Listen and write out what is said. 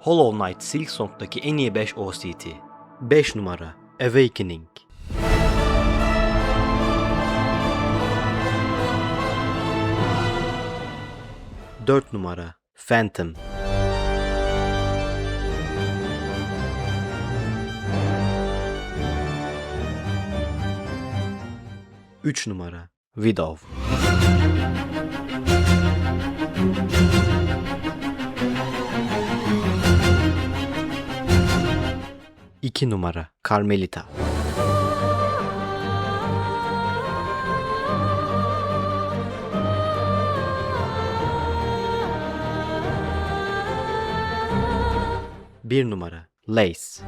Hollow Knight Silksong'daki en iyi 5 OST. 5 numara Awakening. 4 numara Phantom. 3 numara Widow. 2 numara Carmelita. 1 numara Lace.